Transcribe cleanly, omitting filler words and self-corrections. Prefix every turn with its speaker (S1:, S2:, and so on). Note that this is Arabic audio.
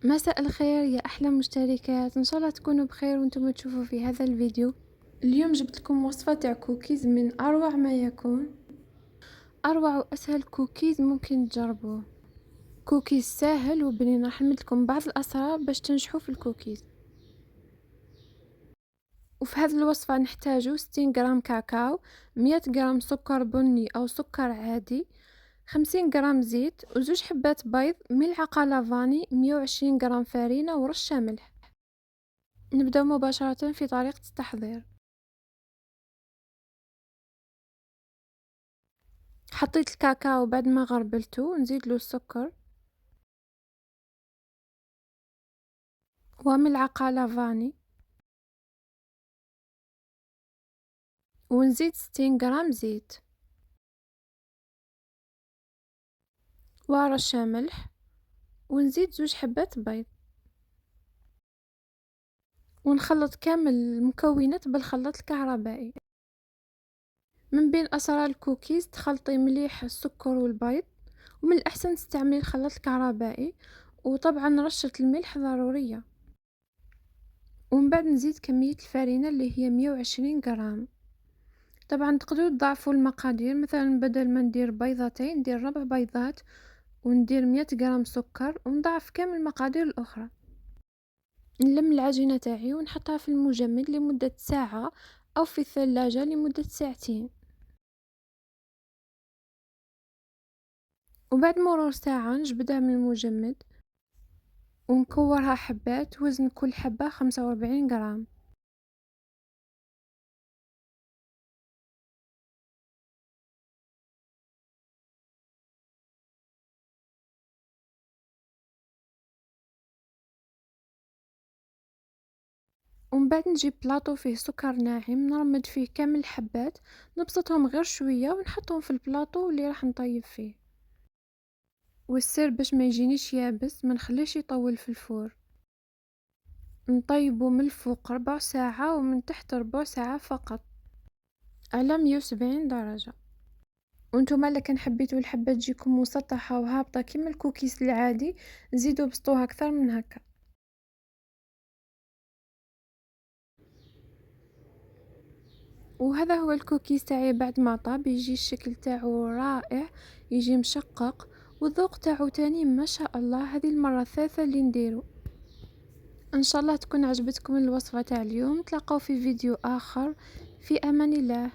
S1: مساء الخير يا احلى مشتركات، ان شاء الله تكونوا بخير وانتم تشوفوا في هذا الفيديو. اليوم جبت لكم وصفه تاع كوكيز من اروع ما يكون، اروع واسهل كوكيز ممكن تجربوه. كوكيز ساهل وبنين. راح نمد لكم بعض الاسرار باش تنجحوا في الكوكيز. وفي هذه الوصفه نحتاجو 60 غرام كاكاو، 100 غرام سكر بني او سكر عادي، 50 غرام زيت، وزوج حبات بيض، ملعقه لافاني، 120 غرام فرينه، ورشه ملح. نبدأ مباشرة في طريقة التحضير. حطيت الكاكاو بعد ما غربلته، نزيد له السكر وملعقة لافاني، ونزيد 60 غرام زيت ورشة ملح، ونزيد زوج حبات بيض، ونخلط كامل المكونات بالخلاط الكهربائي. من بين أسرار الكوكيز تخلطي مليح السكر والبيض، ومن الأحسن تستعملي الخلاط الكهربائي، وطبعا رشة الملح ضرورية. ومن بعد نزيد كمية الفرينة اللي هي 120 غرام. طبعا تقدروا تضاعفوا المقادير، مثلا بدل ما ندير بيضتين ندير 4 بيضات، وندير 100 غرام سكر، ونضاعف كامل المقادير الأخرى. نلم العجينة تاعي ونحطها في المجمد لمدة ساعة، أو في الثلاجة لمدة ساعتين. وبعد مرور ساعة نجبدها من المجمد ونكورها حبات، وزن كل حبة 45 غرام. ومن بعد نجيب بلاطو فيه سكر ناعم، نرمد فيه كامل الحبات، نبسطهم غير شوية ونحطهم في البلاطو اللي راح نطيب فيه. والسر باش ما يجينيش يابس، ما نخليش يطول في الفور. نطيبه من الفوق ربع ساعة، ومن تحت ربع ساعة فقط على 170 درجة. وانتم لكن حبيتوا الحبة تجيكم مسطحة وهابطة كيما الكوكيز العادي، زيدوا بسطوها اكثر من هكا. وهذا هو الكوكيز تاعي بعد ما طاب، يجي الشكل تاعو رائع، يجي مشقق، والذوق تاعو تاني ما شاء الله. هذه المرة الثالثة اللي نديرو. ان شاء الله تكون عجبتكم الوصفة تاع اليوم. تلاقاو في فيديو اخر، في امان الله.